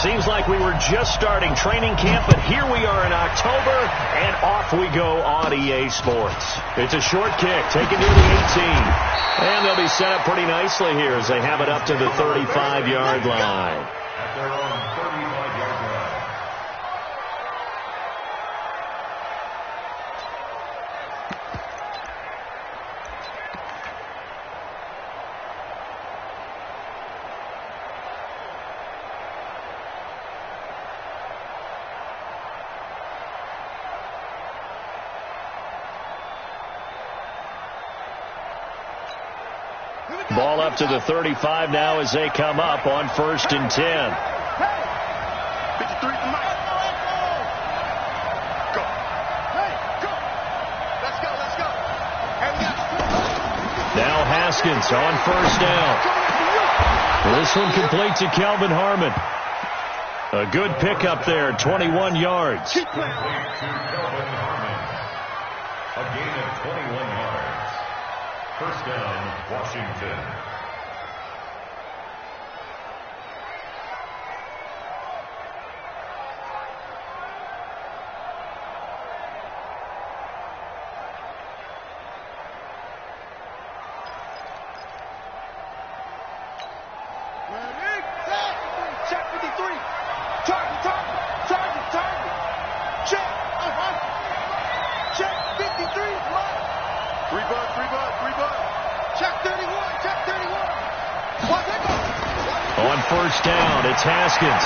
Seems like we were just starting training camp, but here we are in October, and off we go on EA Sports. It's a short kick, taken near the 18. And they'll be set up pretty nicely here as they have it up to the 35-yard line. At their own 35-yard line. Ball up to the 35 now as they come up on 1st and 10. Now Haskins on 1st down. This one complete to Kelvin Harmon. A good pickup there, 21 yards. Keep playing. To Kelvin Harmon. A gain of 21 yards. 1st down, Washington. Check 53. Target. Check. Check 53. Come on. Free bud. Check 31. Watch that go. On 1st down, it's Haskins.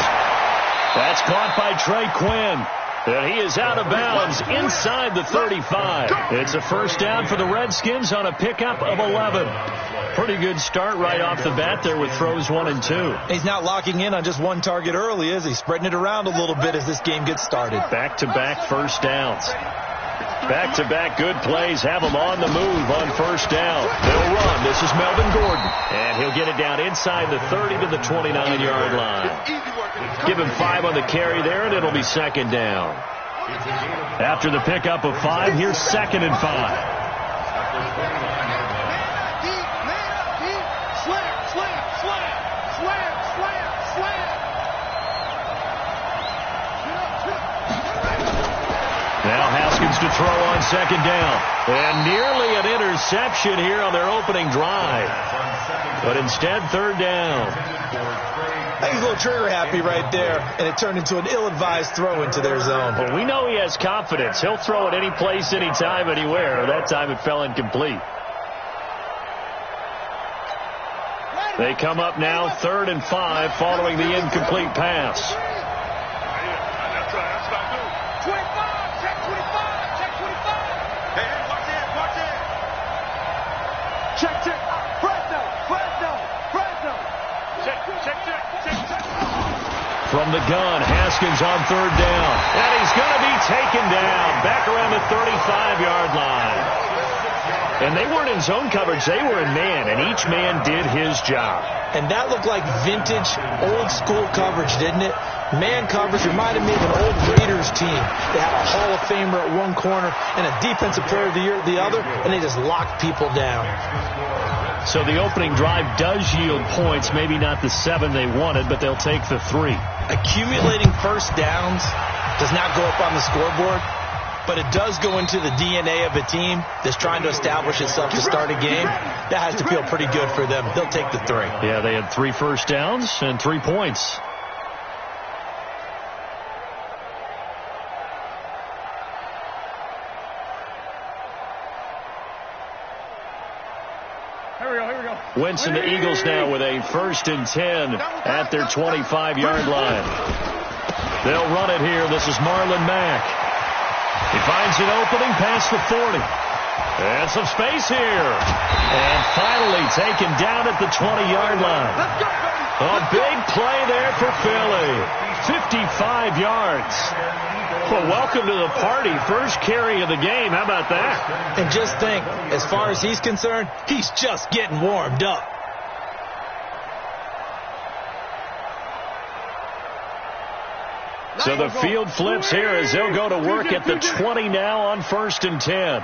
That's caught by Trey Quinn. And he is out of bounds inside the 35. It's a 1st down for the Redskins on a pickup of 11. Pretty good start right off the bat there with throws 1 and 2. He's not locking in on just one target early, is he? Spreading it around a little bit as this game gets started. Back-to-back 1st downs. Back-to-back good plays have him on the move on 1st down. They'll run. This is Melvin Gordon. And he'll get it down inside the 30 to the 29-yard line. Give him 5 on the carry there, and it'll be 2nd down. After the pickup of 5, here's 2nd and 5. Now Haskins to throw on 2nd down. And nearly an interception here on their opening drive. But instead, 3rd down. I think he's a little trigger happy right there, and it turned into an ill-advised throw into their zone. Well, we know he has confidence. He'll throw it any place, anytime, anywhere. That time it fell incomplete. They come up now 3rd and 5 following the incomplete pass. From the gun, Haskins on 3rd down. And he's going to be taken down back around the 35-yard line. And they weren't in zone coverage. They were in man, and each man did his job. And that looked like vintage, old-school coverage, didn't it? Man coverage reminded me of an old Raiders team. They had a Hall of Famer at one corner and a defensive player of the year at the other, and they just locked people down. So the opening drive does yield points, maybe not the 7 they wanted, but they'll take the 3. Accumulating 1st downs does not go up on the scoreboard, but it does go into the DNA of a team that's trying to establish itself to start a game. That has to feel pretty good for them. They'll take the 3. Yeah, they had 3 1st downs and 3 points. Wentz and the Eagles now with a 1st and 10 at their 25-yard line. They'll run it here. This is Marlon Mack. He finds an opening past the 40. And some space here. And finally taken down at the 20-yard line. A big play there for Philly. 55 yards. Well, welcome to the party. First carry of the game. How about that? And just think, as far as he's concerned, he's just getting warmed up. So the field flips here as they'll go to work at the 20 now on 1st and 10.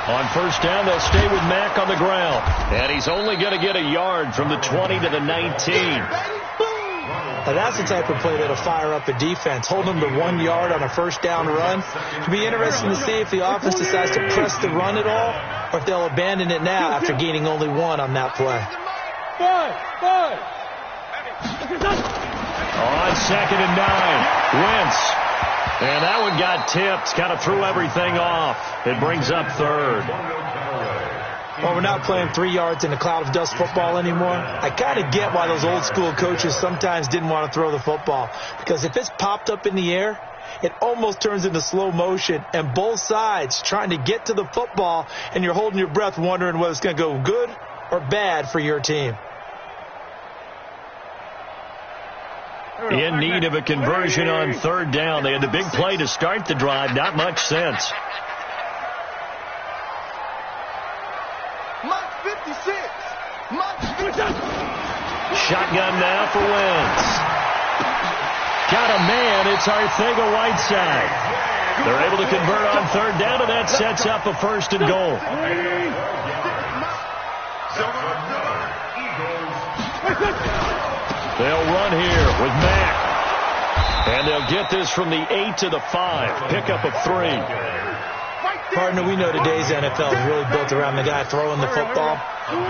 On 1st down, they'll stay with Mack on the ground. And he's only going to get a yard from the 20 to the 19. Now, that's the type of play that'll fire up a defense. Hold them to 1 yard on a first down run. It'll be interesting to see if the offense decides to press the run at all or if they'll abandon it now after gaining only 1 on that play. On 2nd and 9, Wentz. And that one got tipped. Kind of threw everything off. It brings up 3rd. Well, we're not playing 3 yards in a cloud of dust football anymore. I kind of get why those old school coaches sometimes didn't want to throw the football. Because if it's popped up in the air, it almost turns into slow motion. And both sides trying to get to the football, and you're holding your breath wondering whether it's going to go good or bad for your team. In need of a conversion on 3rd down. They had the big play to start the drive. Not much sense. Shotgun now for Wentz. Got a man. It's Arcega-Whiteside. They're able to convert on 3rd down, and that sets up a 1st and goal. They'll run here with Mack. And they'll get this from the 8 to the 5. Pickup of 3. Partner, we know today's NFL is really built around the guy throwing the football.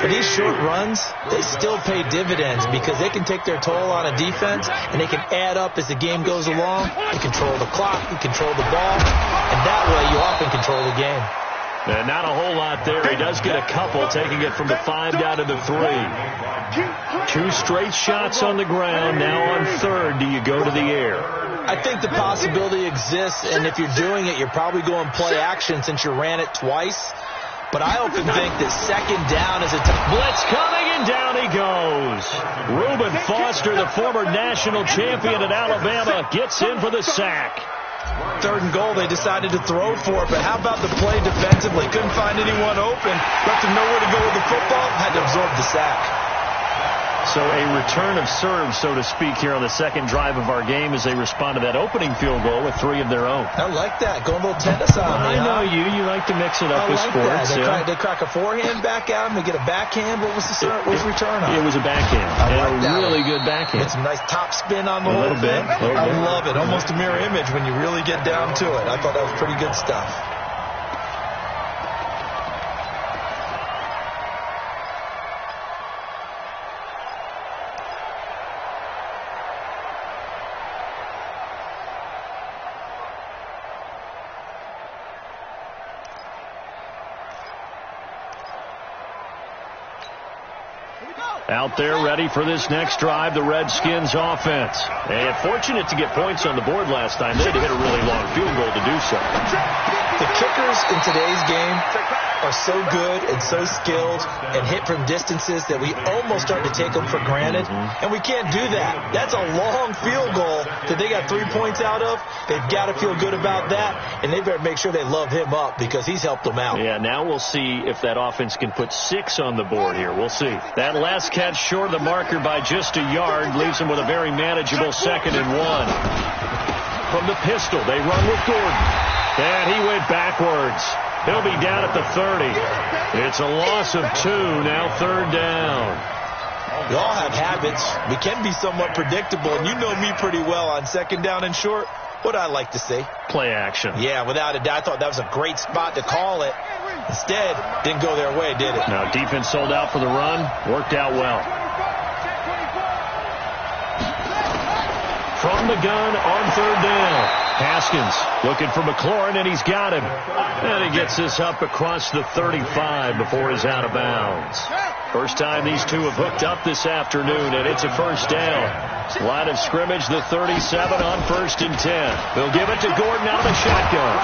For these short runs, they still pay dividends because they can take their toll on a defense and they can add up as the game goes along. They control the clock, they control the ball, and that way you often control the game. And not a whole lot there. He does get a couple, taking it from the 5 down to the 3. 2 straight shots on the ground. Now on 3rd, do you go to the air? I think the possibility exists, and if you're doing it, you're probably going play action since you ran it twice. But I often think that 2nd down is a blitz coming, and down he goes. Reuben Foster, the former national champion at Alabama, gets in for the sack. 3rd and goal, they decided to throw for it, but how about the play defensively? Couldn't find anyone open, left them nowhere to go with the football, had to absorb the sack. So a return of serve, so to speak, here on the 2nd drive of our game as they respond to that opening field goal with 3 of their own. I like that. Going a little tennis on me. I know you like to mix it up with sports. They crack a forehand back at him. They get a backhand. What was the return on? It was a backhand. And a really good backhand. It's a nice top spin on the whole thing. I love it. Almost a mirror image when you really get down to it. I thought that was pretty good stuff. Out there ready for this next drive, the Redskins offense. And fortunate to get points on the board last time. They had to hit a really long field goal to do so. The kickers in today's game are so good and so skilled and hit from distances that we almost start to take them for granted. And we can't do that. That's a long field goal that they got 3 points out of. They've got to feel good about that, and they better make sure they love him up because he's helped them out. Yeah, now we'll see if that offense can put 6 on the board here. We'll see. That last catch short of the marker by just a yard leaves them with a very manageable 2nd and 1. From the pistol, they run with Gordon. And he went backwards. He'll be down at the 30. It's a loss of 2, now 3rd down. We all have habits. We can be somewhat predictable, and you know me pretty well on 2nd down and short. What do I like to see? Play action. Yeah, without a doubt. I thought that was a great spot to call it. Instead, didn't go their way, did it? No, defense sold out for the run. Worked out well. From the gun on 3rd down. Haskins looking for McLaurin, and he's got him. And he gets this up across the 35 before he's out of bounds. First time these two have hooked up this afternoon, and it's a 1st down. Line of scrimmage, the 37 on 1st and 10. They'll give it to Gordon out of the shotgun.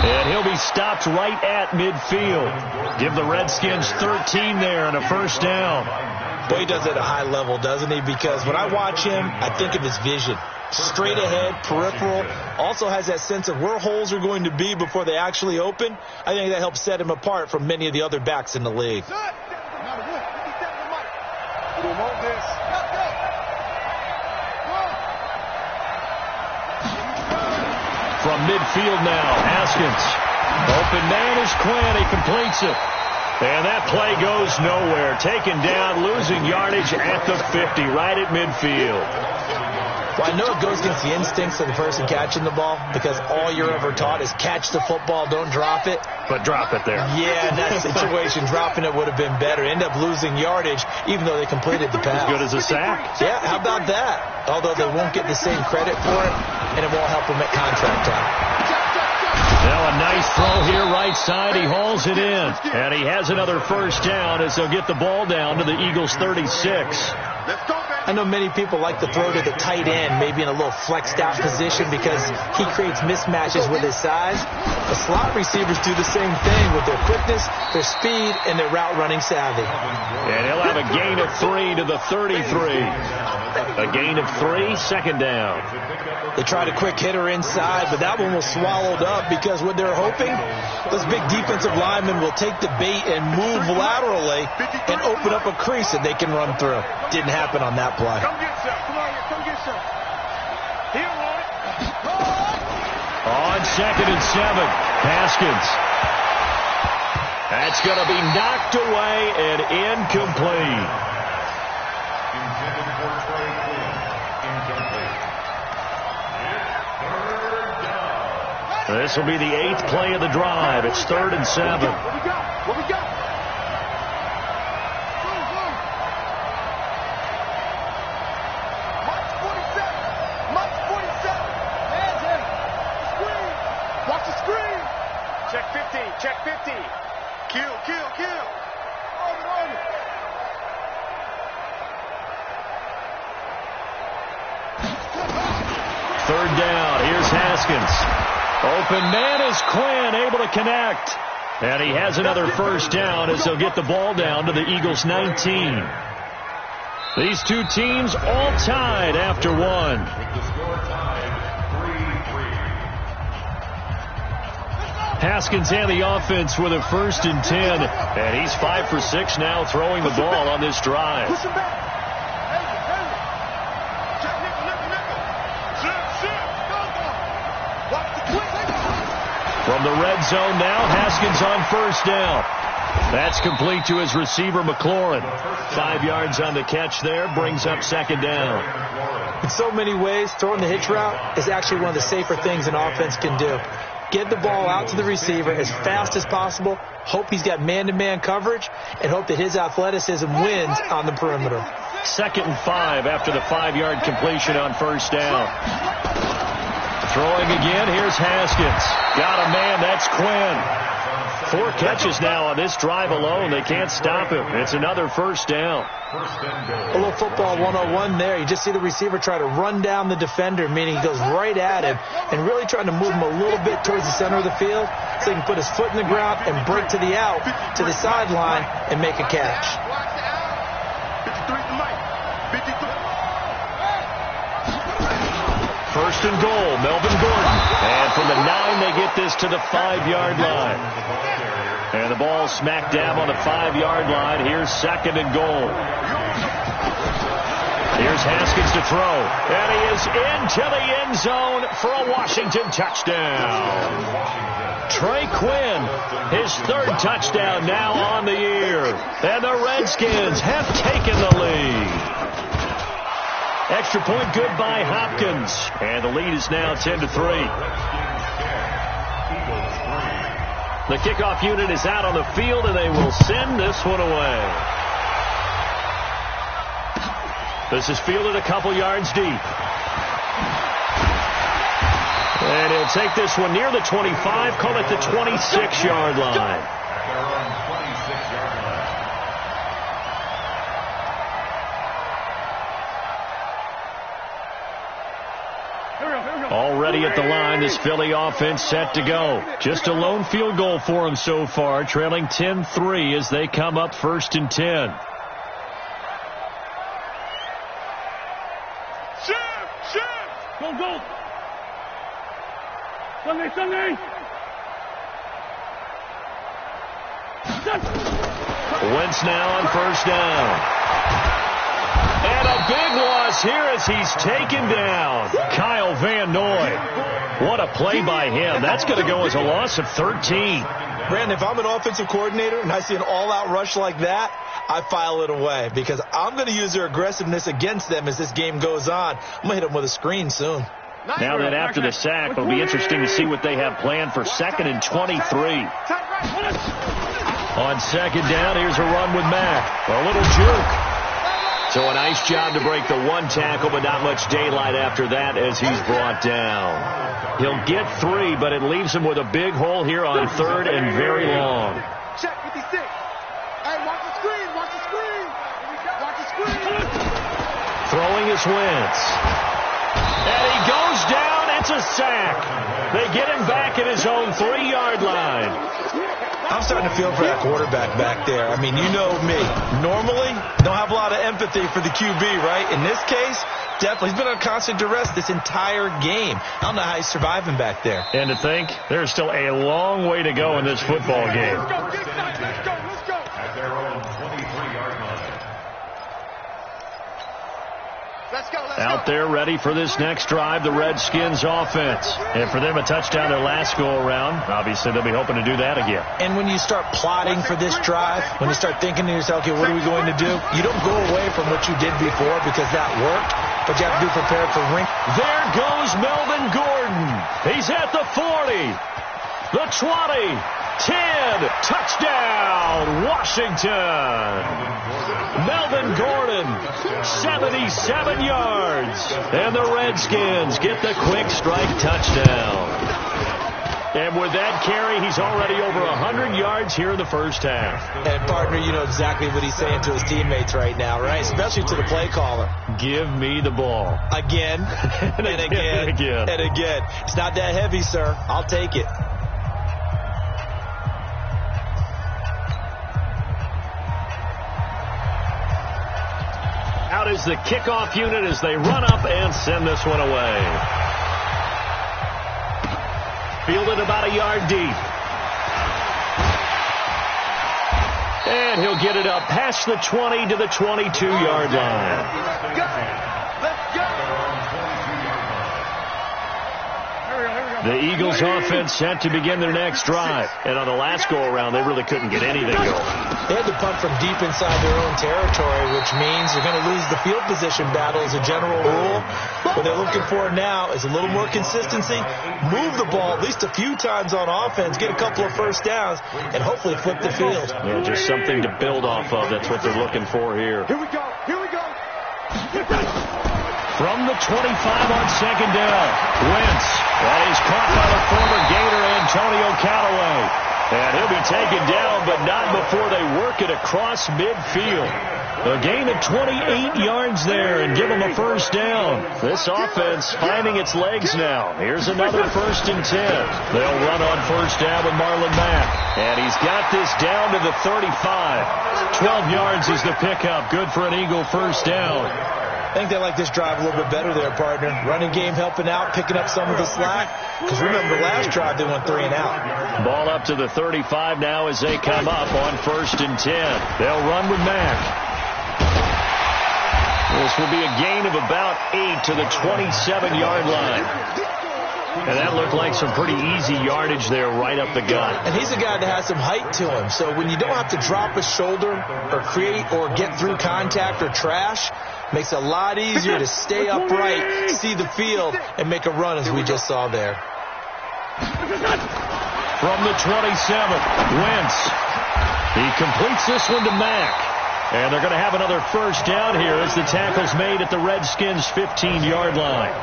And he'll be stopped right at midfield. Give the Redskins 13 there and a 1st down. Boy, he does it at a high level, doesn't he? Because when I watch him, I think of his vision. Straight ahead, peripheral. Also has that sense of where holes are going to be before they actually open. I think that helps set him apart from many of the other backs in the league. From midfield now, Haskins. Open man is Quinn. He completes it. And that play goes nowhere. Taken down, losing yardage at the 50, right at midfield. Well, I know it goes against the instincts of the person catching the ball because all you're ever taught is catch the football, don't drop it. But drop it there. Yeah, in that situation, dropping it would have been better. End up losing yardage, even though they completed the pass. As good as a sack. Yeah, how about that? Although they won't get the same credit for it, and it won't help them at contract time. Now a nice throw here, right side. He hauls it in. And he has another first down as they'll get the ball down to the Eagles' 36. I know many people like to throw to the tight end, maybe in a little flexed out position because he creates mismatches with his size. The slot receivers do the same thing with their quickness, their speed, and their route running savvy. And he'll have a gain of 3 to the 33. A gain of 3, second down. They tried a quick hitter inside, but that one was swallowed up because what they're hoping, those big defensive linemen will take the bait and move laterally and open up a crease that they can run through. Didn't happen on that play. Come get some. Come on here. Come get some. He don't want it. On 2nd and 7, Haskins. That's going to be knocked away and incomplete. Intended for Trey Quinn. Incomplete. Third down. This will be the 8th play of the drive. It's 3rd and 7. What we got? What we got? March 47. March 47. Hands in. Screen. Watch the screen. Check 50. Check 50. Kill, kill, kill. On it. Third down. Here's Haskins. Open man is Quinn, able to connect. And he has another first down as they'll get the ball down to the Eagles' 19. These two teams all tied after one. With the score tied 3-3. Haskins and the offense with a 1st and 10. And he's 5 for 6 now throwing the ball on this drive. Push him back. Check nickel. Slip. Watch the quick. From the red zone now, Haskins on 1st down. That's complete to his receiver, McLaurin. 5 yards on the catch there, brings up 2nd down. In so many ways, throwing the hitch route is actually one of the safer things an offense can do. Get the ball out to the receiver as fast as possible, hope he's got man-to-man coverage, and hope that his athleticism wins on the perimeter. 2nd and 5 after the 5-yard completion on 1st down. Throwing again, here's Haskins. Got a man, that's Quinn. 4 catches now on this drive alone. They can't stop him. It's another 1st down. A little football 101 there. You just see the receiver try to run down the defender, meaning he goes right at him and really trying to move him a little bit towards the center of the field so he can put his foot in the ground and break to the out, to the sideline, and make a catch. 53 to Mike. 53. 1st and goal, Melvin Gordon. And from the 9, they get this to the 5-yard line. And the ball smacked down on the 5-yard line. Here's 2nd and goal. Here's Haskins to throw. And he is into the end zone for a Washington touchdown. Trey Quinn, his 3rd touchdown now on the year. And the Redskins have taken the lead. Extra point good by Hopkins. And the lead is now 10-3. The kickoff unit is out on the field, and they will send this one away. This is fielded a couple yards deep. And he'll take this one near the 25, call it the 26-yard line. Already at the line, this Philly offense set to go. Just a lone field goal for them so far, trailing 10-3 as they come up 1st and 10. Shift! Go! Sunday! Wentz now on 1st down. And a big loss here as he's taken down. Kyle Van Noy. What a play by him. That's going to go as a loss of 13. Brandon, if I'm an offensive coordinator and I see an all-out rush like that, I file it away because I'm going to use their aggressiveness against them as this game goes on. I'm going to hit them with a screen soon. Now that after the sack, it'll be interesting to see what they have planned for 2nd and 23. On 2nd down, here's a run with Mack. A little juke. So a nice job to break the one tackle, but not much daylight after that as he's brought down. He'll get 3, but it leaves him with a big hole here on 3rd and very long. Check 56. Hey, watch the screen. Watch the screen. Watch the screen. Throwing his Wentz. And he goes down. It's a sack. They get him back at his own 3-yard line. I'm starting to feel for that quarterback back there. I mean, you know me. Normally, don't have a lot of empathy for the QB, right? In this case, definitely. He's been on constant duress this entire game. I don't know how he's surviving back there. And to think, there's still a long way to go in this football game. Let's go, let's go, let's go. At their own 23-yard line. Let's go, let's Out there ready for this next drive, the Redskins offense. And for them, a touchdown their last go-around. Obviously, they'll be hoping to do that again. And when you start plotting for this drive, when you start thinking to yourself, okay, what are we going to do? You don't go away from what you did before because that worked, but you have to be prepared for ring. There goes Melvin Gordon. He's at the 40, the 20, 10, touchdown, Washington. Melvin Gordon, 77 yards. And the Redskins get the quick strike touchdown. And with that carry, he's already over 100 yards here in the first half. And, partner, you know exactly what he's saying to his teammates right now, right? Especially to the play caller. Give me the ball. Again, and again, and again. It's not that heavy, sir. I'll take it. Out is the kickoff unit as they run up and send this one away. Fielded about a yard deep. And he'll get it up past the 20 to the 22-yard line. Let's go. Let's go. The Eagles offense set to begin their next drive. And on the last go-around, they really couldn't get anything going. They had to punt from deep inside their own territory, which means they're going to lose the field position battle as a general rule. What they're looking for now is a little more consistency, move the ball at least a few times on offense, get a couple of first downs, and hopefully flip the field. Yeah, just something to build off of. That's what they're looking for here. Here we go. Here we go. From the 25 on 2nd down, Wentz. That is caught by the former Gator Antonio Callaway. And he'll be taken down, but not before they work it across midfield. A gain of 28 yards there and give them a first down. This offense finding its legs now. Here's another 1st and 10. They'll run on 1st down with Marlon Mack. And he's got this down to the 35. 12 yards is the pickup. Good for an Eagle first down. I think they like this drive a little bit better there, partner. Running game helping out, picking up some of the slack. Because remember, last drive they went 3 and out. Ball up to the 35 now as they come up on 1st and 10. They'll run with Mack. This will be a gain of about 8 to the 27-yard line. And that looked like some pretty easy yardage there right up the gut. And he's a guy that has some height to him. So when you don't have to drop a shoulder or create or get through contact or trash, makes it a lot easier to stay upright, see the field, and make a run as we just saw there. From the 27, Wentz. He completes this one to Mack. And they're going to have another first down here as the tackle's made at the Redskins' 15-yard line.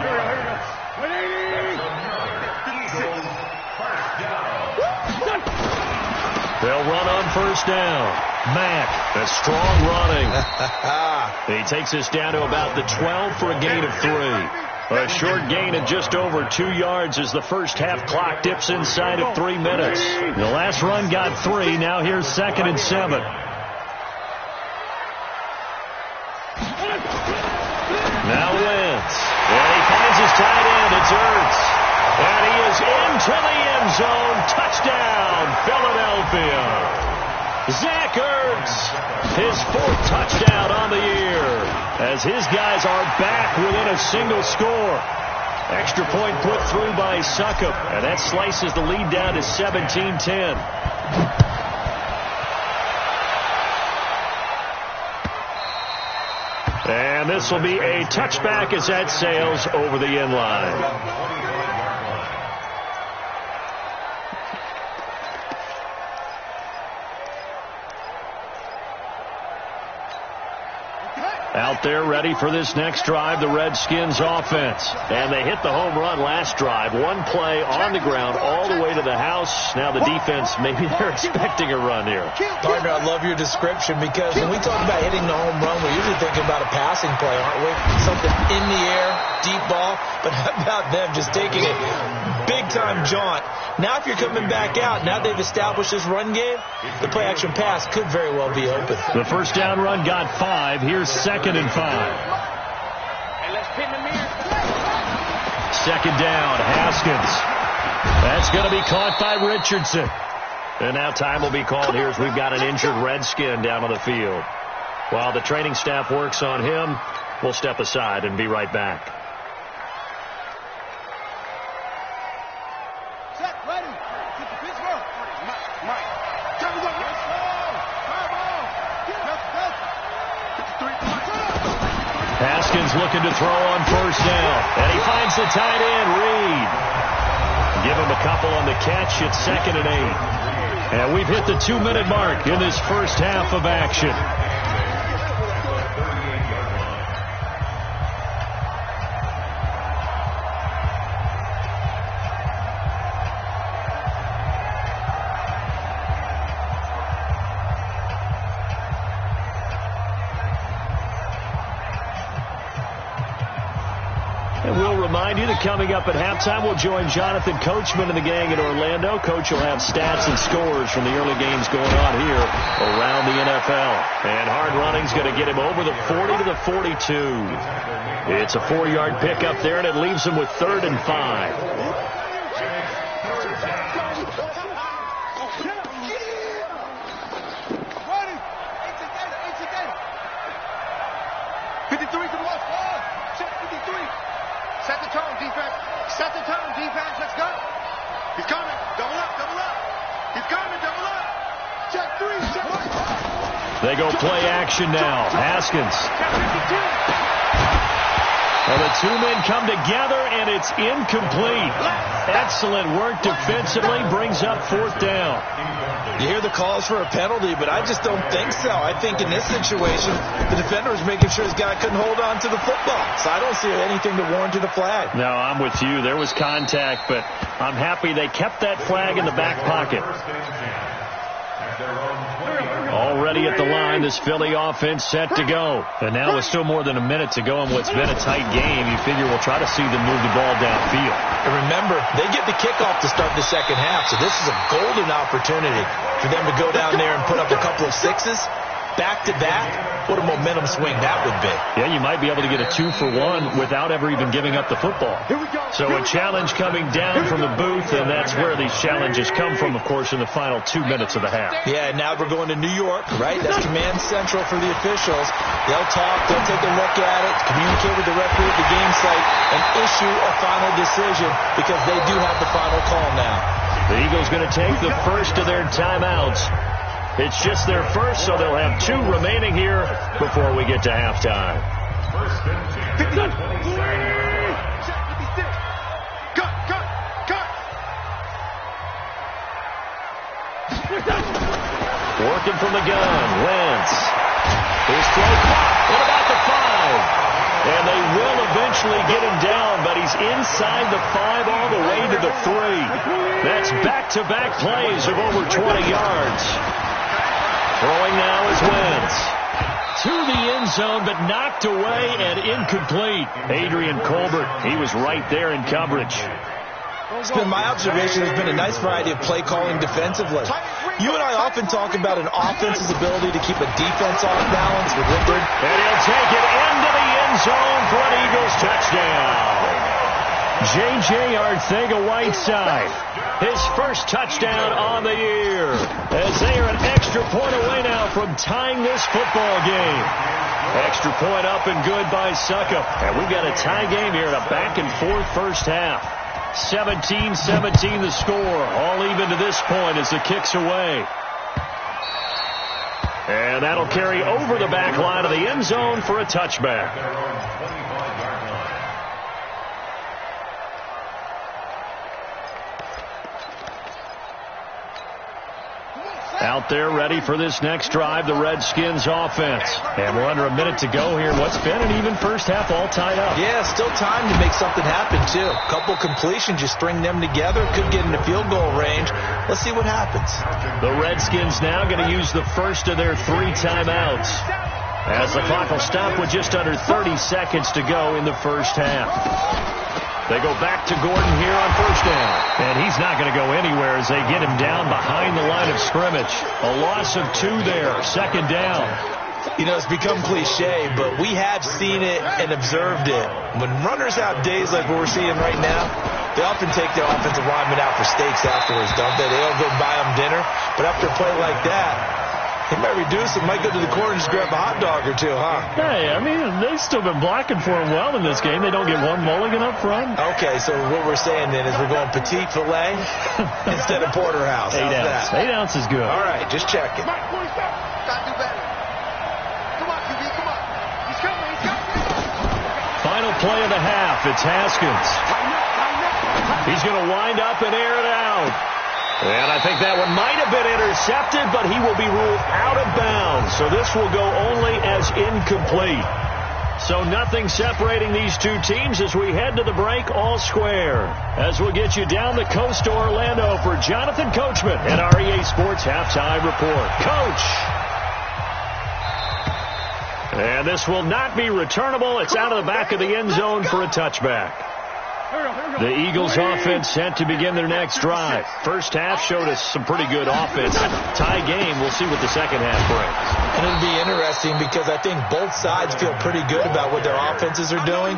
They'll run on 1st down. Mack, a strong running. He takes us down to about the 12 for a gain of 3. A short gain of just over 2 yards as the first half clock dips inside of 3 minutes. The last run got 3. Now here's 2nd and 7. Now Wentz. And he finds his tight end. It's Ertz. And he is into the end zone. Touchdown, Philadelphia. Zach Ertz, his 4th touchdown on the year. as his guys are back within a single score. Extra point put through by Succop, and that slices the lead down to 17-10. And this will be a touchback as that sails over the end line. Out there ready for this next drive, the Redskins offense. And they hit the home run last drive. One play on the ground all the way to the house. Now the defense, maybe they're expecting a run here. Partner, I love your description, because when we talk about hitting the home run, we're usually thinking about a passing play, aren't we? Something in the air, deep ball. But how about them just taking it big-time jaunt? Now if you're coming back out, now they've established this run game, the play-action pass could very well be open. The first down run got 5. Here's 2nd and 5. Second down, Haskins. That's going to be caught by Richardson. And now time will be called here as we've got an injured Redskin down on the field. While the training staff works on him, we'll step aside and be right back. Haskins looking to throw on first down. And he finds the tight end, Reed. Give him a couple on the catch. It's 2nd and 8. And we've hit the 2-minute mark in this first half of action. Remind you that coming up at halftime, we'll join Jonathan Coachman and the gang in Orlando. Coach will have stats and scores from the early games going on here around the NFL. And hard running's going to get him over the 40 to the 42. It's a 4-yard pickup there, and it leaves him with 3rd and 5. Set the tone, defense. Let's go. He's coming. Double up, double up. He's coming, double up. Check 3, check 1. They go play action now. Haskins. And the two men come together, and it's incomplete. Excellent work defensively. Brings up 4th down. You hear the calls for a penalty, but I just don't think so. I think in this situation, the defender was making sure his guy couldn't hold on to the football. So I don't see anything to warrant a flag. No, I'm with you. There was contact, but I'm happy they kept that flag in the back pocket. Already at the line, this Philly offense set to go. And now with still more than a minute to go in what's been a tight game, you figure we'll try to see them move the ball downfield. And remember, they get the kickoff to start the second half, so this is a golden opportunity for them to go down there and put up a couple of 6s. Back-to-back, what a momentum swing that would be. Yeah, you might be able to get a 2-for-1 without ever even giving up the football. So a challenge coming down from the booth, and that's where these challenges come from, of course, in the final 2 minutes of the half. Yeah, now we're going to New York, right? That's command central for the officials. They'll talk, they'll take a look at it, communicate with the referee at the game site, and issue a final decision because they do have the final call now. The Eagles going to take the first of their timeouts. It's just their first, so they'll have 2 remaining here before we get to halftime. First and 10. Working from the gun, Wentz. His throw caught at about the 5. And they will eventually get him down, but he's inside the 5 all the way to the 3. That's back-to-back plays of over 20 yards. Throwing now is Wentz. To the end zone, but knocked away and incomplete. Adrian Colbert, he was right there in coverage. It's been my observation. There's been a nice variety of play calling defensively. You and I often talk about an offense's ability to keep a defense off balance with Woodward. And he'll take it into the end zone for an Eagles touchdown. J.J. Arcega-Whiteside, his first touchdown on the year, as they are an extra point away now from tying this football game. Extra point up and good by Suckup. And we've got a tie game here in a back-and-forth first half. 17-17 the score. All even to this point as the kick's away. And that'll carry over the back line of the end zone for a touchback. Out there ready for this next drive, the Redskins offense. And we're under a minute to go here. What's been an even first half all tied up. Yeah, still time to make something happen, too. A couple completions, you string them together, could get into field goal range. Let's see what happens. The Redskins now going to use the first of their 3 timeouts, as the clock will stop with just under 30 seconds to go in the first half. They go back to Gordon here on first down. And he's not going to go anywhere as they get him down behind the line of scrimmage. A loss of 2 there, second down. You know, it's become cliche, but we have seen it and observed it. When runners have days like what we're seeing right now, they often take their offensive linemen out for steaks afterwards, don't they? They all go buy them dinner. But after a play like that, they might reduce it, might go to the corner and just grab a hot dog or two, huh? Hey, I mean, they've still been blocking for him well in this game. They don't get one mulligan up front. Okay, so what we're saying then is we're going petite filet instead of porterhouse. 8 ounce. 8 ounce is good. All right, just check it. Gotta do better. Come on, QB, come on. He's coming, he's coming. Final play of the half. It's Haskins. He's going to wind up and air it out. And I think that one might have been intercepted, but he will be ruled out of bounds. So this will go only as incomplete. So nothing separating these two teams as we head to the break all square. As we'll get you down the coast to Orlando for Jonathan Coachman and our EA Sports Halftime Report. Coach! And this will not be returnable. It's out of the back of the end zone for a touchback. The Eagles offense set to begin their next drive. First half showed us some pretty good offense. Tie game. We'll see what the second half brings. And it'll be interesting because I think both sides feel pretty good about what their offenses are doing.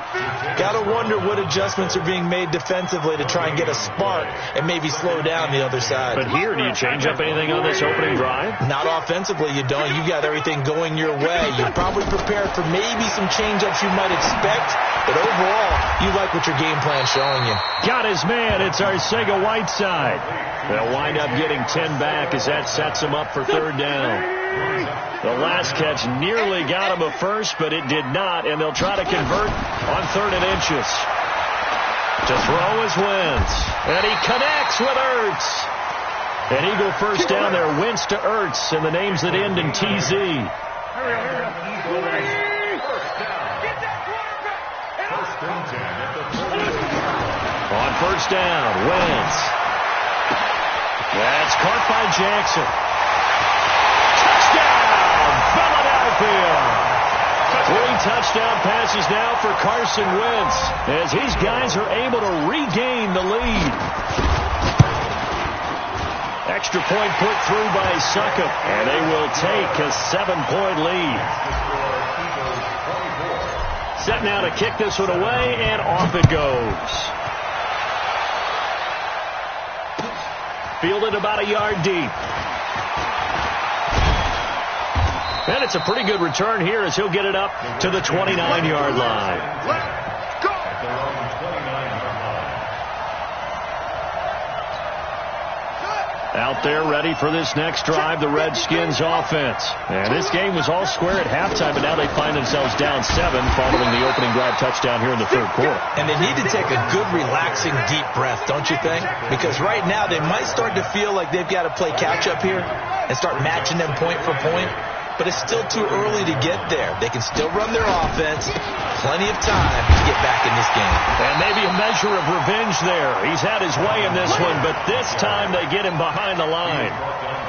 Got to wonder what adjustments are being made defensively to try and get a spark and maybe slow down the other side. But here, do you change up anything on this opening drive? Not offensively, you don't. You got everything going your way. You're probably prepared for maybe some change-ups you might expect, but overall, you like what your game plan's showing you. Got his man. It's Arcega Whiteside. They'll wind up getting 10 back as that sets him up for third down. The last catch nearly got him a first, but it did not, and they'll try to convert on 3rd and inches. To throw is Wentz, and he connects with Ertz. An Eagle first down there, Wentz to Ertz, and the names that end in TZ. On first down, Wentz. That's caught by Jackson. Touchdown, Philadelphia. 3 touchdown passes now for Carson Wentz as his guys are able to regain the lead. Extra point put through by Suckup, and they will take a 7-point lead. Set now to kick this one away, and off it goes. Fielded about a yard deep. And it's a pretty good return here as he'll get it up to the 29-yard line. Let's go! Out there ready for this next drive, the Redskins offense. And this game was all square at halftime, but now they find themselves down 7 following the opening drive touchdown here in the third quarter. And they need to take a good, relaxing, deep breath, don't you think? Because right now they might start to feel like they've got to play catch-up here and start matching them point for point. But it's still too early to get there. They can still run their offense. Plenty of time to get back in this game. And maybe a measure of revenge there. He's had his way in this one, but this time they get him behind the line.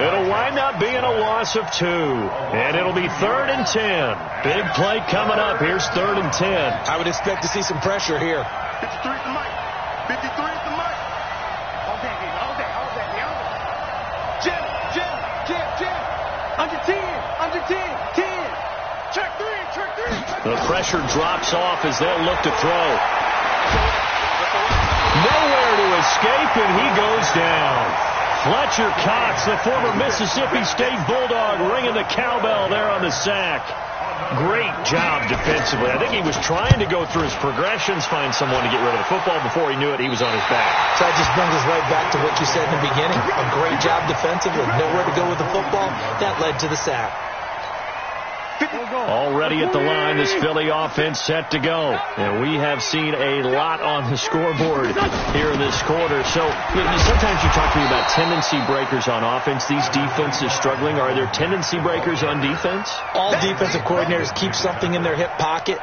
It'll wind up being a loss of 2. And it'll be 3rd and 10. Big play coming up. Here's 3rd and 10. I would expect to see some pressure here. 53 is the mic. 53 is the mic. All day. Jim. Under 10. 10. Check 3. The pressure drops off as they'll look to throw. Nowhere to escape, and he goes down. Fletcher Cox, the former Mississippi State Bulldog, ringing the cowbell there on the sack. Great job defensively. I think he was trying to go through his progressions, find someone to get rid of the football. Before he knew it, he was on his back. So that just brings us right back to what you said in the beginning. A great job defensively. Nowhere to go with the football. That led to the sack. Already at the line, this Philly offense set to go. And we have seen a lot on the scoreboard here in this quarter. So sometimes you talk to me about tendency breakers on offense. These defenses struggling. Are there tendency breakers on defense? All defensive coordinators keep something in their hip pocket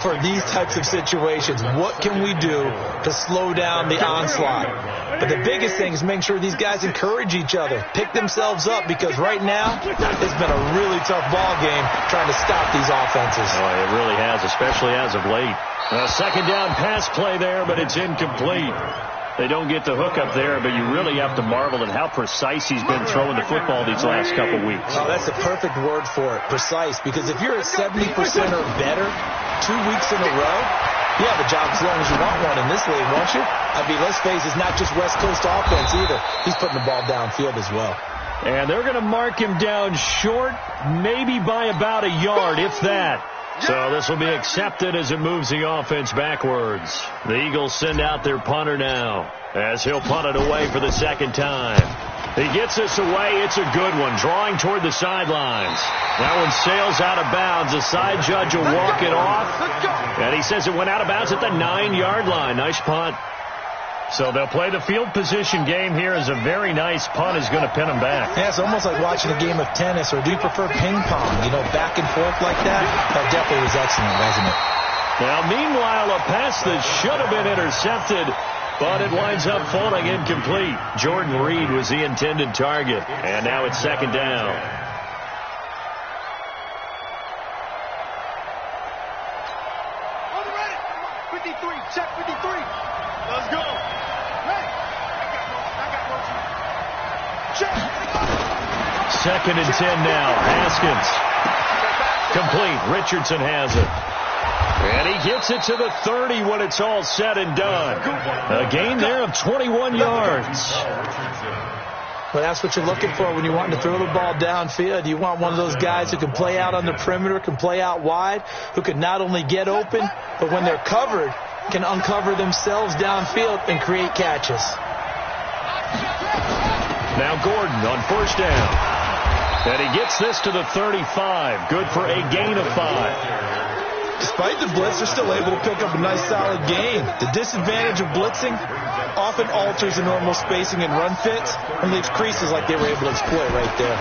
for these types of situations. What can we do to slow down the onslaught? But the biggest thing is making sure these guys encourage each other, pick themselves up, because right now it's been a really tough ball game trying to stop these offenses. Oh, it really has, especially as of late. A second down pass play there, but it's incomplete. They don't get the hook up there, but you really have to marvel at how precise he's been throwing the football these last couple weeks. Oh, that's the perfect word for it, precise, because if you're at 70% or better 2 weeks in a row, you have a job as long as you want one in this league, won't you? I mean, let's face it, it's not just West Coast offense either. He's putting the ball downfield as well. And they're going to mark him down short, maybe by about a yard, if that. So this will be accepted as it moves the offense backwards. The Eagles send out their punter now as he'll punt it away for the second time. He gets this away. It's a good one, drawing toward the sidelines. That one sails out of bounds. The side judge will walk it off. And he says it went out of bounds at the 9-yard line. Nice punt. So they'll play the field position game here as a very nice punt is going to pin them back. Yeah, it's almost like watching a game of tennis, or do you prefer ping pong? You know, back and forth like that? That definitely was excellent, wasn't it? Now, meanwhile, a pass that should have been intercepted, but it winds up falling incomplete. Jordan Reed was the intended target, and now it's second down. On the ready. 53, check 53. Let's go. Ready. I got one. Check. Second and 10 now. Haskins. Complete. Richardson has it. And he gets it to the 30 when it's all said and done. A gain there of 21 yards. Well, that's what you're looking for when you're wanting to throw the ball downfield. You want one of those guys who can play out on the perimeter, can play out wide, who can not only get open, but when they're covered, can uncover themselves downfield and create catches. Now Gordon on first down. And he gets this to the 35. Good for a gain of 5. Despite the blitz, they're still able to pick up a nice solid gain. The disadvantage of blitzing often alters the normal spacing and run fits and leaves creases like they were able to exploit right there.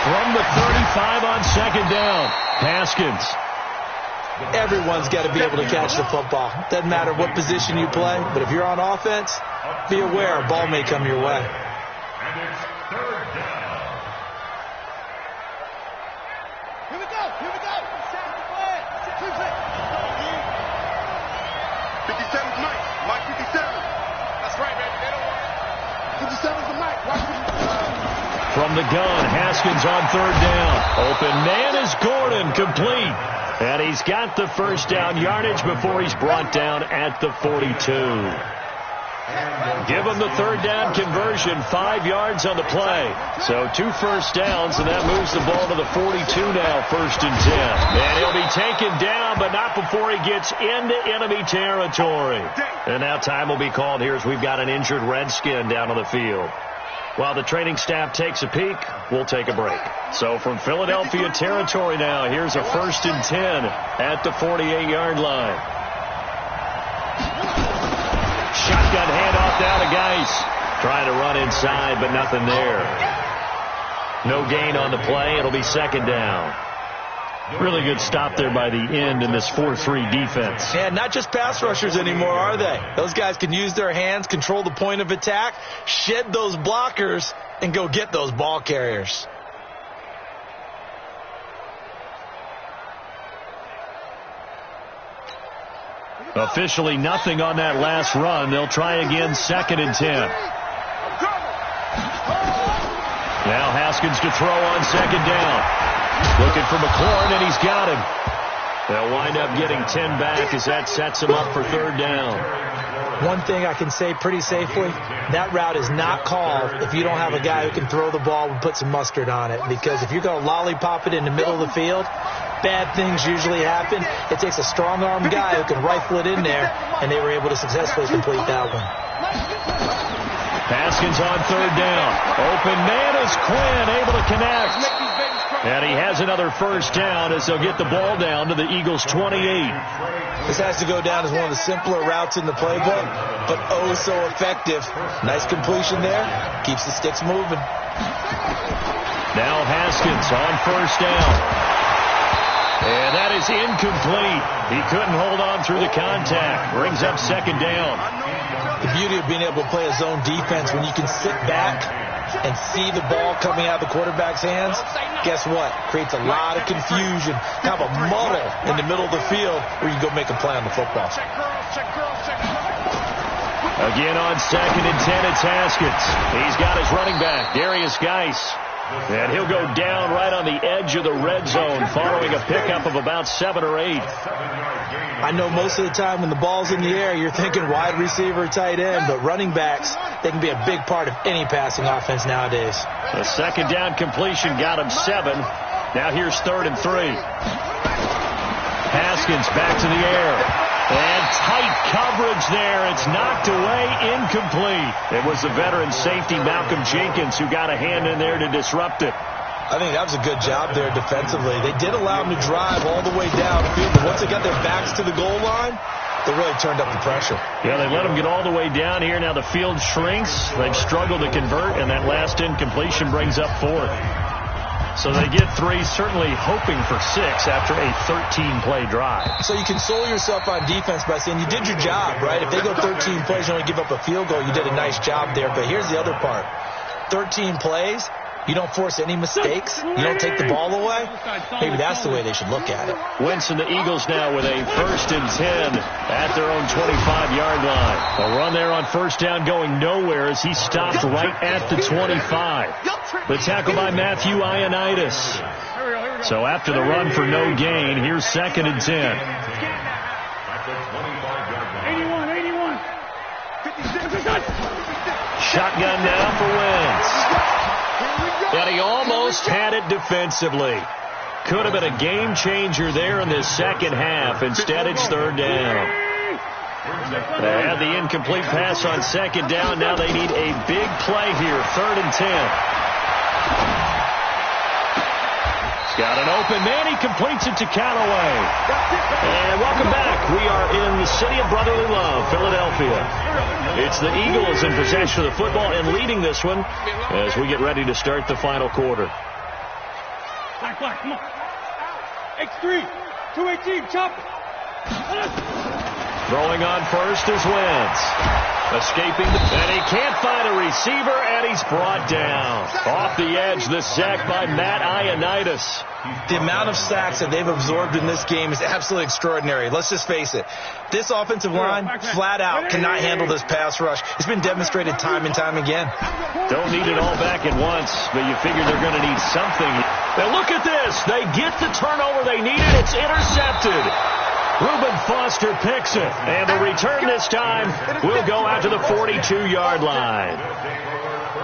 From the 35 on second down, Haskins. Everyone's got to be able to catch the football. Doesn't matter what position you play, but if you're on offense, be aware a ball may come your way. And it's third down. Here we go. 57's Mike. Mike 57. That's right, baby. They don't want it. 57's the Mike. Mike 57. From the gun, Haskins on third down. Open man is Gordon, complete. And he's got the first down yardage before he's brought down at the 42. Give him the third down conversion, 5 yards on the play. So 2 first downs, and that moves the ball to the 42 now, first and 10. And he'll be taken down, but not before he gets into enemy territory. And now time will be called here as we've got an injured Redskin down on the field. While the training staff takes a peek, we'll take a break. So from Philadelphia territory now, here's a first and 10 at the 48-yard line. Shotgun handoff down to Geis. Trying to run inside, but nothing there. No gain on the play. It'll be second down. Really good stop there by the end in this 4-3 defense. Yeah, not just pass rushers anymore, are they? Those guys can use their hands, control the point of attack, shed those blockers, and go get those ball carriers. Officially nothing on that last run. They'll try again, second and 10. Now Haskins to throw on second down. Looking for McLaurin, and he's got him. They'll wind up getting 10 back as that sets him up for third down. One thing I can say pretty safely, that route is not called if you don't have a guy who can throw the ball and put some mustard on it. Because if you're going to lollipop it in the middle of the field, bad things usually happen. It takes a strong-arm guy who can rifle it in there, and they were able to successfully complete that one. Haskins on third down. Open man is Quinn, able to connect. And he has another first down as they'll get the ball down to the Eagles' 28. This has to go down as one of the simpler routes in the playbook, but oh so effective. Nice completion there. Keeps the sticks moving. Now Haskins on first down. And that is incomplete. He couldn't hold on through the contact. Brings up second down. The beauty of being able to play a zone defense when you can sit back and see the ball coming out of the quarterback's hands, guess what? Creates a lot of confusion, kind of a muddle in the middle of the field where you go make a play on the football. Again on second and 10, it's Haskins. He's got his running back, Darius Geis. And he'll go down right on the edge of the red zone following a pickup of about 7 or 8. I know most of the time when the ball's in the air, you're thinking wide receiver, tight end, but running backs, they can be a big part of any passing offense nowadays. The second down completion got him 7. Now here's 3rd and 3. Haskins back to the air. And tight coverage there. It's knocked away, incomplete. It was the veteran safety Malcolm Jenkins who got a hand in there to disrupt it. I think that was a good job there defensively. They did allow him to drive all the way downfield, but once they got their backs to the goal line, they really turned up the pressure. Yeah, they let him get all the way down here. Now the field shrinks. They've struggled to convert, and that last incompletion brings up 4th. So they get 3, certainly hoping for 6 after a 13-play drive. So you console yourself on defense by saying you did your job, right? If they go 13 plays, you only give up a field goal, you did a nice job there. But here's the other part. 13 plays, you don't force any mistakes, you don't take the ball away. Maybe that's the way they should look at it. Wentz and the Eagles now with a 1st and 10 at their own 25-yard line. A run there on first down going nowhere as he stopped right at the 25. The tackle by Matthew Ioannidis. So after the run for no gain, here's 2nd and 10. 81. Shotgun now for Wentz. And he almost had it defensively. Could have been a game changer there in this second half. Instead, it's 3rd down. They had the incomplete pass on 2nd down. Now they need a big play here. 3rd and 10. He's got an open man. He completes it to Callaway. And welcome back. We are in the city of brotherly love, Philadelphia. It's the Eagles in possession of the football and leading this one as we get ready to start the final quarter. Black, come on. X3, 218, chop. Throwing on first is Wentz. Escaping, and he can't find a receiver, and he's brought down. Off the edge, the sack by Matt Ioannidis. The amount of sacks that they've absorbed in this game is absolutely extraordinary. Let's just face it. This offensive line, flat out, cannot handle this pass rush. It's been demonstrated time and time again. Don't need it all back at once, but you figure they're going to need something. Now look at this. They get the turnover they needed. It's intercepted. Reuben Foster picks it, and the return this time will go out to the 42-yard line.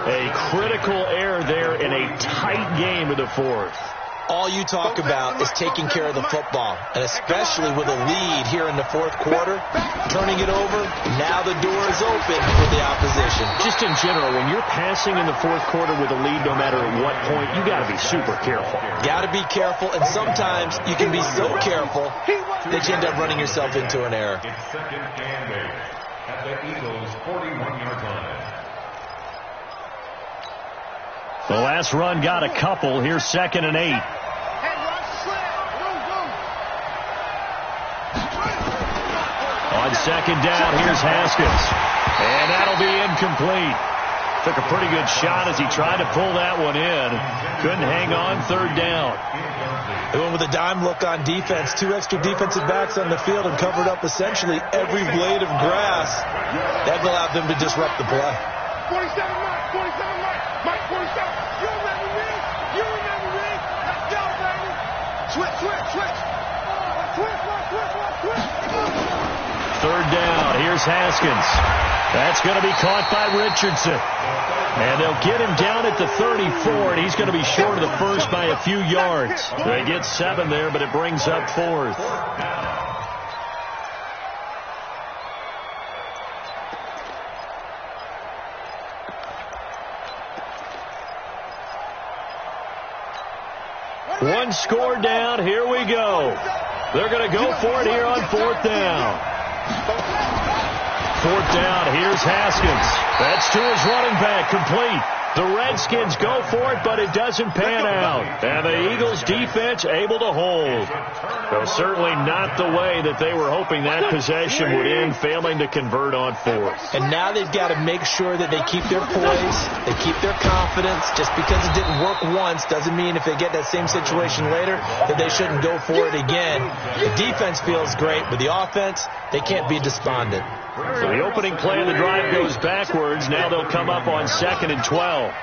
A critical error there in a tight game of the 4th. All you talk about is taking care of the football, and especially with a lead here in the 4th quarter, turning it over, now the door is open for the opposition. Just in general, when you're passing in the 4th quarter with a lead, no matter at what point, you got to be super careful. Got to be careful, and sometimes you can be so careful that you end up running yourself into an error. It's 2nd and 8 at the Eagles' 41-yard line. The last run got a couple. Here's 2nd and 8. On 2nd down, here's Haskins. And that'll be incomplete. Took a pretty good shot as he tried to pull that one in. Couldn't hang on 3rd down. They went with a dime look on defense. 2 extra defensive backs on the field and covered up essentially every blade of grass. That allowed them to disrupt the play. 47, Mike, 47. You remember me? Let's go, baby. Switch. 3rd down, here's Haskins. That's going to be caught by Richardson. And they'll get him down at the 34, and he's going to be short of the first by a few yards. They get 7 there, but it brings up 4th. One score down. Here we go. They're going to go for it here on 4th down. 4th down. Here's Haskins. That's to his running back. Complete. The Redskins go for it, but it doesn't pan out. And the Eagles defense able to hold. Though certainly not the way that they were hoping that possession would end, failing to convert on 4th. And now they've got to make sure that they keep their poise, they keep their confidence. Just because it didn't work once doesn't mean if they get that same situation later that they shouldn't go for it again. The defense feels great, but the offense, they can't be despondent. So the opening play of the drive goes backwards. Now they'll come up on 2nd and 12.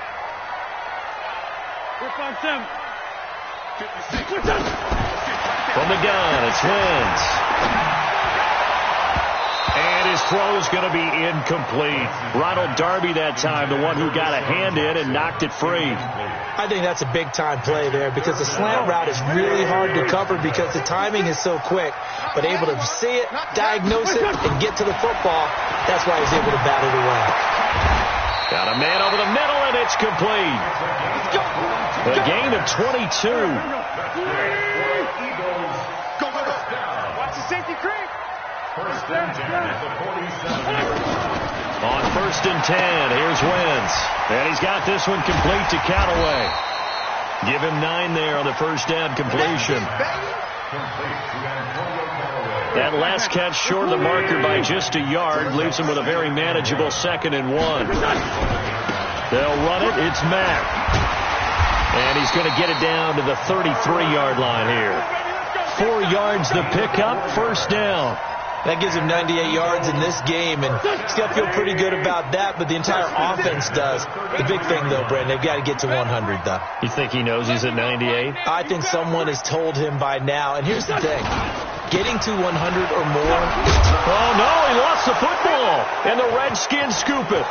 From the gun, it's Wentz. And his throw is going to be incomplete. Ronald Darby that time, the one who got a hand in and knocked it free. I think that's a big-time play there because the slant route is really hard to cover because the timing is so quick. But able to see it, diagnose it, and get to the football, that's why he's able to bat it away. Got a man over the middle, and it's complete. A gain of 22. Go. Watch the safety creep. First and 10 at the 47. On 1st and 10, here's Wentz. And he's got this one complete to Callaway. Give him 9 there on the first down completion. That last catch short of the marker by just a yard leaves him with a very manageable 2nd and 1. They'll run it. It's Mack. And he's going to get it down to the 33-yard line here. 4 yards the pickup, first down. That gives him 98 yards in this game, and he's got to feel pretty good about that, but the entire offense does. The big thing, though, Brandon, they've got to get to 100, though. You think he knows he's at 98? I think someone has told him by now, and here's the thing. Getting to 100 or more. Oh, no, he lost the football, and the Redskins scoop it.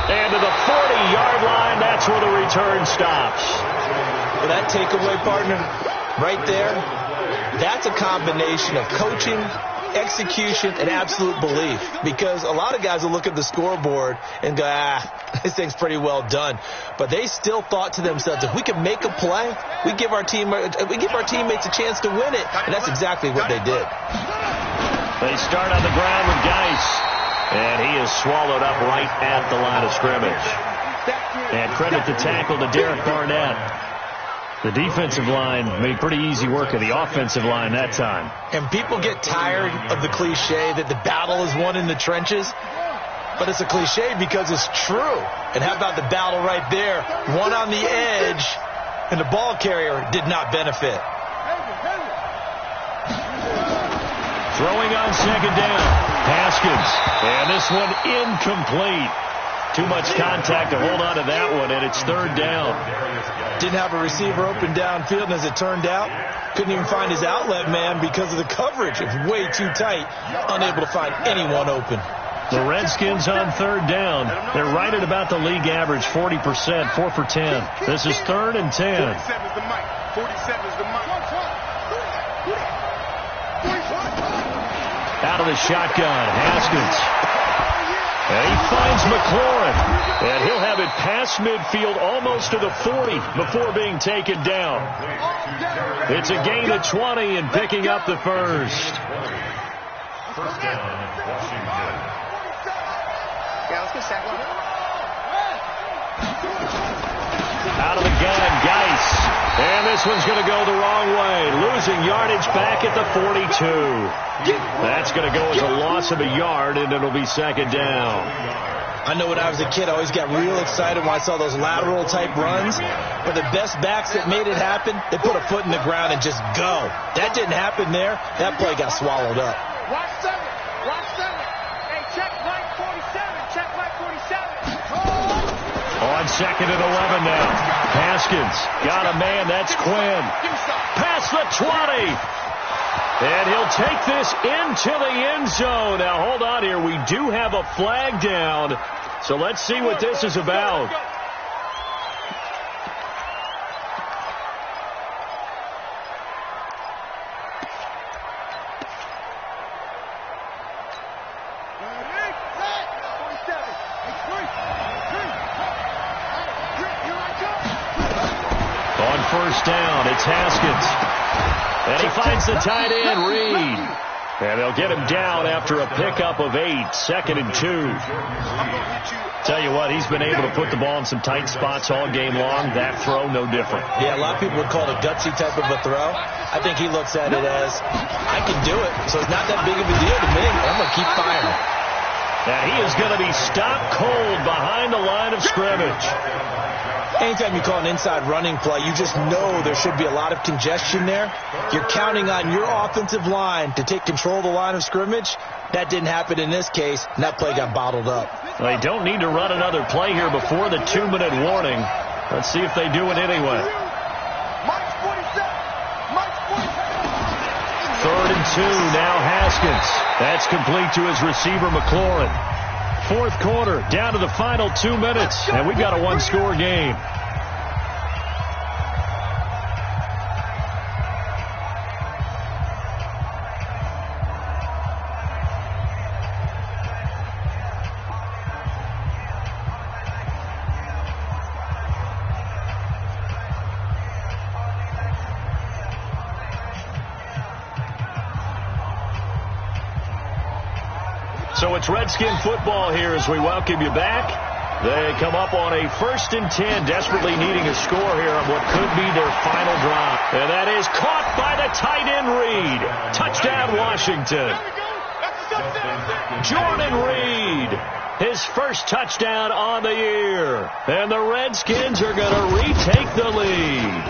And to the 40-yard line, that's where the return stops. For that takeaway, partner, right there, that's a combination of coaching, execution, and absolute belief. Because a lot of guys will look at the scoreboard and go, this thing's pretty well done. But they still thought to themselves, if we can make a play, we give our teammates a chance to win it. And that's exactly what they did. They start on the ground with Geis. And he is swallowed up right at the line of scrimmage. And credit the tackle to Derek Barnett. The defensive line made pretty easy work of the offensive line that time. And people get tired of the cliche that the battle is won in the trenches. But it's a cliche because it's true. And how about the battle right there? One on the edge, and the ball carrier did not benefit. Throwing on 2nd down. Haskins. And this one incomplete. Too much contact to hold on to that one, and it's 3rd down. Didn't have a receiver open downfield, and as it turned out, couldn't even find his outlet man because of the coverage. It was way too tight, unable to find anyone open. The Redskins on 3rd down. They're right at about the league average, 40%, 4 for 10. This is 3rd and 10. 47 is the mic. 47 is the mic. Out of the shotgun, Haskins. And he finds McLaurin. And he'll have it past midfield almost to the 40 before being taken down. It's a gain of 20 and picking up the first. First down, Washington. Yeah, let's get that one. Out of the gun, Geis. And this one's going to go the wrong way. Losing yardage back at the 42. That's going to go as a loss of a yard, and it'll be 2nd down. I know when I was a kid, I always got real excited when I saw those lateral-type runs. But the best backs that made it happen, they put a foot in the ground and just go. That didn't happen there. That play got swallowed up. Watch 7. Watch 7. Hey, check Mike 47. Check Mike 47. On 2nd and 11 now. Haskins got a man. That's Quinn. Past the 20. And he'll take this into the end zone. Now, hold on here. We do have a flag down. So let's see what this is about. On first down, it's Haskins. And he finds the tight end, Reed. And they'll get him down after a pickup of 8, 2nd and 2. Tell you what, he's been able to put the ball in some tight spots all game long. That throw, no different. Yeah, a lot of people would call it a gutsy type of a throw. I think he looks at it as, I can do it, so it's not that big of a deal to me. I'm going to keep firing. And he is going to be stopped cold behind the line of scrimmage. Anytime you call an inside running play, you just know there should be a lot of congestion there. You're counting on your offensive line to take control of the line of scrimmage. That didn't happen in this case, and that play got bottled up. They don't need to run another play here before the 2-minute warning. Let's see if they do it anyway. 3rd and 2, now Haskins. That's complete to his receiver, McLaurin. 4th quarter, down to the final 2 minutes, and we've got a one-score game. So it's Redskin football here as we welcome you back. They come up on a 1st and 10, desperately needing a score here on what could be their final drive. And that is caught by the tight end, Reed. Touchdown, Washington. Jordan Reed, his first touchdown on the year. And the Redskins are going to retake the lead.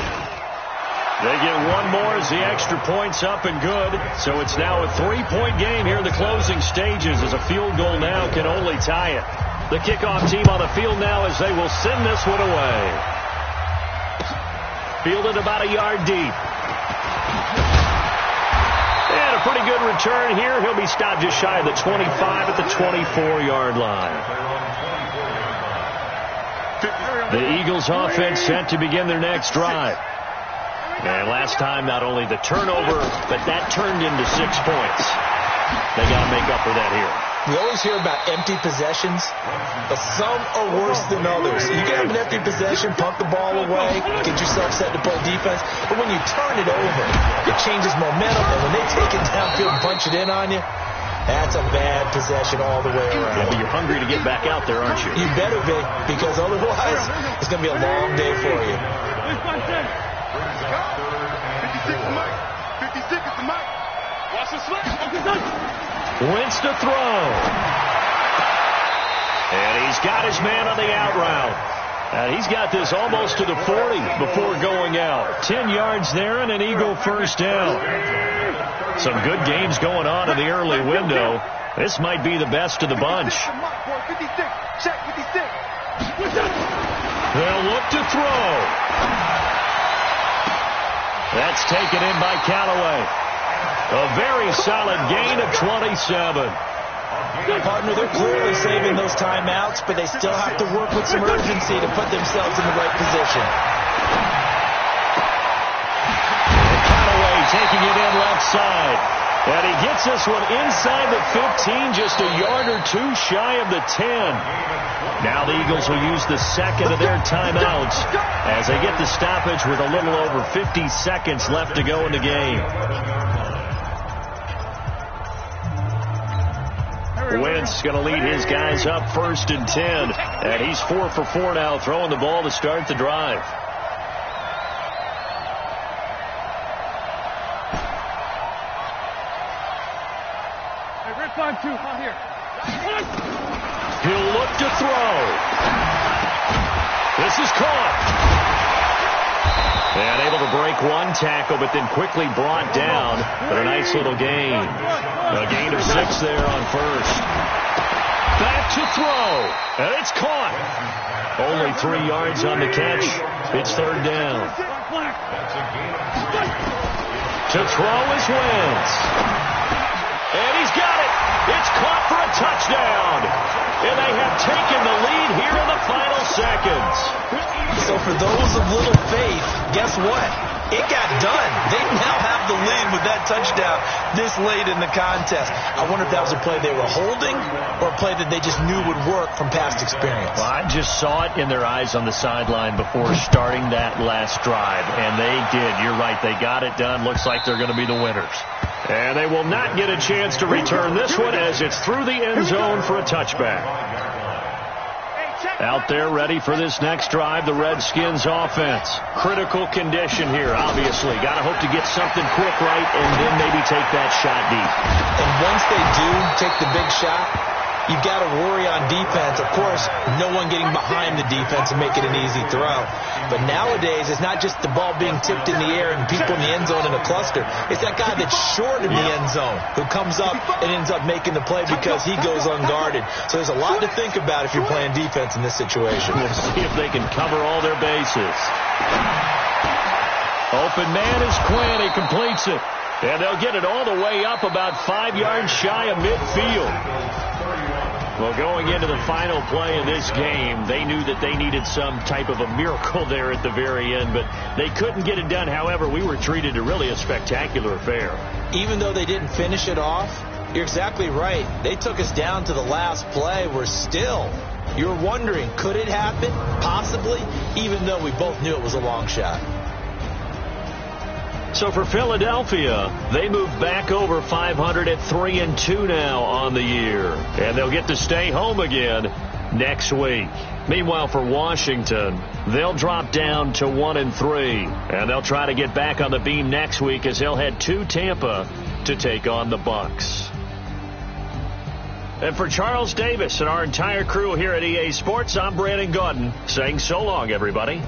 They get one more as the extra point's up and good. So it's now a 3-point game here in the closing stages as a field goal now can only tie it. The kickoff team on the field now as they will send this one away. Fielded about a yard deep. And a pretty good return here. He'll be stopped just shy of the 25 at the 24-yard line. The Eagles offense set to begin their next drive. And last time, not only the turnover, but that turned into 6 points. They got to make up for that here. We always hear about empty possessions, but some are worse than others. You can have an empty possession, pump the ball away, get yourself set to play defense, but when you turn it over, it changes momentum, and when they take it downfield and punch it in on you, that's a bad possession all the way around. Yeah, but you're hungry to get back out there, aren't you? You better be, because otherwise, it's going to be a long day for you. 56 is Mike. 56 is the Mike. Watch the slip. Wentz to throw. And he's got his man on the out route. And he's got this almost to the 40 before going out. 10 yards there and an Eagle first down. Some good games going on in the early window. This might be the best of the bunch. 56. Check 56. They'll look to throw. That's taken in by Callaway. A very solid gain of 27. Partner, they're clearly saving those timeouts, but they still have to work with some urgency to put themselves in the right position. And Callaway taking it in left side. And he gets this one inside the 15, just a yard or two shy of the 10. Now the Eagles will use the second of their timeouts as they get the stoppage with a little over 50 seconds left to go in the game. Wentz going to lead his guys up 1st and 10. And he's 4 for 4 now, throwing the ball to start the drive. Red 5-2, out here. He'll look to throw. This is caught. And able to break one tackle, but then quickly brought down. But a nice little gain. A gain of 6 there on first. Back to throw. And it's caught. Only 3 yards on the catch. It's 3rd down. To throw is Wentz. And he's got it. It's caught for a touchdown. And they have taken the lead here in the final seconds. So for those of little faith, guess what? It got done. They now have the lead with that touchdown this late in the contest. I wonder if that was a play they were holding or a play that they just knew would work from past experience. Well, I just saw it in their eyes on the sideline before starting that last drive, and they did. You're right. They got it done. Looks like they're going to be the winners. And they will not get a chance to return this one as it's through the end zone for a touchback. Out there ready for this next drive, the Redskins offense. Critical condition here, obviously. Got to hope to get something quick right and then maybe take that shot deep. And once they do take the big shot, you've got to worry on defense. Of course, no one getting behind the defense and make it an easy throw. But nowadays, it's not just the ball being tipped in the air and people in the end zone in a cluster. It's that guy that's short in the end zone who comes up and ends up making the play because he goes unguarded. So there's a lot to think about if you're playing defense in this situation. We'll see if they can cover all their bases. Open man is Quinn. He completes it. And they'll get it all the way up about 5 yards shy of midfield. Well, going into the final play of this game, they knew that they needed some type of a miracle there at the very end, but they couldn't get it done. However, we were treated to really a spectacular affair. Even though they didn't finish it off, you're exactly right. They took us down to the last play. We're still, you're wondering, could it happen? Possibly, even though we both knew it was a long shot. So for Philadelphia, they move back over 500 at 3-2 now on the year. And they'll get to stay home again next week. Meanwhile, for Washington, they'll drop down to 1-3. And they'll try to get back on the beam next week as they'll head to Tampa to take on the Bucs. And for Charles Davis and our entire crew here at EA Sports, I'm Brandon Gaudin saying so long, everybody.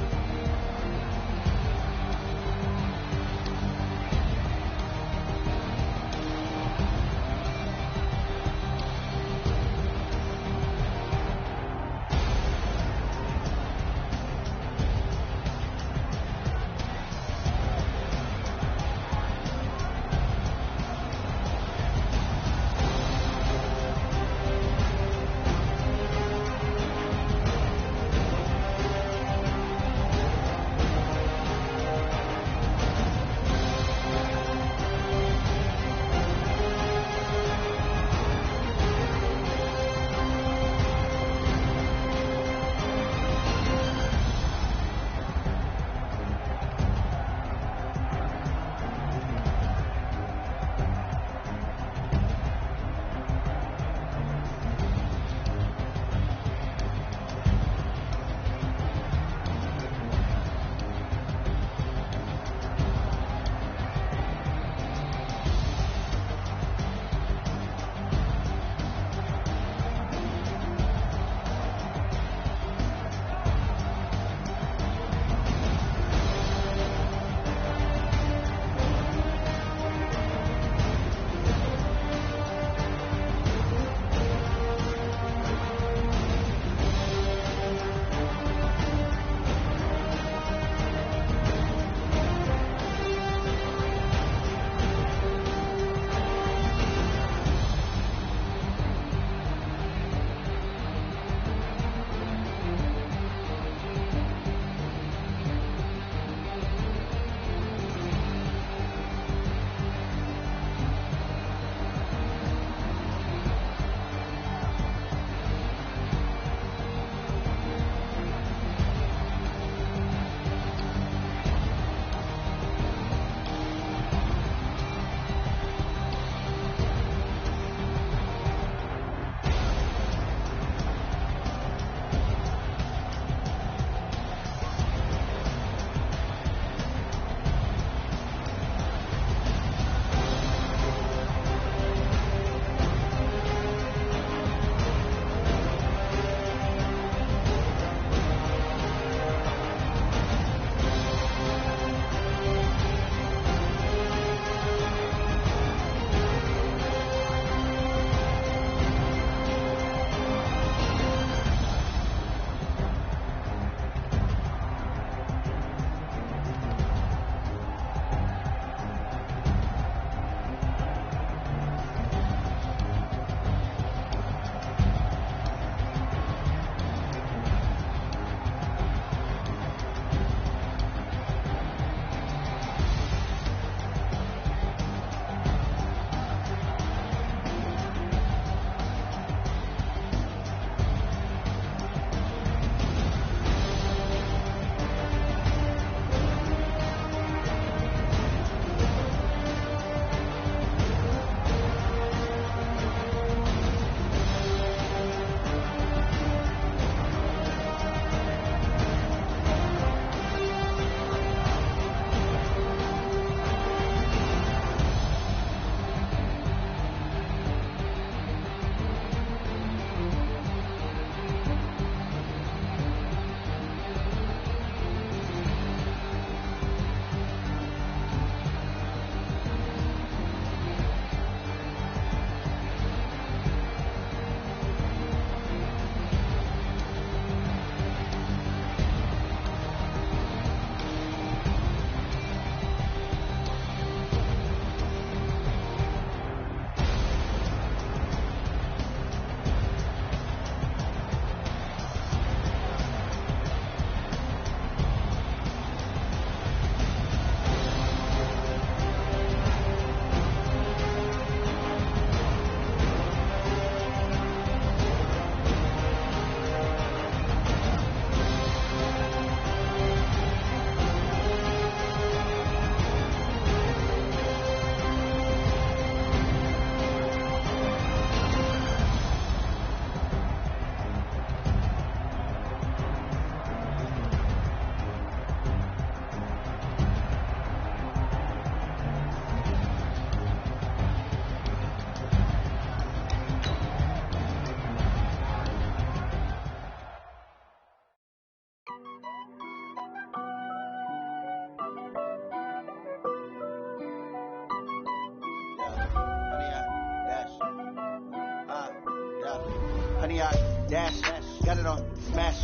100 yard dash, got it on smash,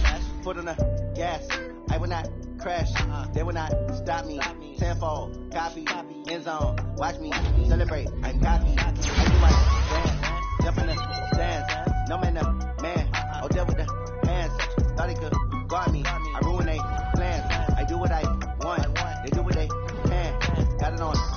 foot on the gas. I will not crash, they will not stop me. Tenfold, copy, end zone, watch me celebrate. I'm cocky, I do my dance, jump in the stands. No man, man, oh there with the hands. Thought he could guard me, I ruin they plans. I do what I want, they do what they can. Got it on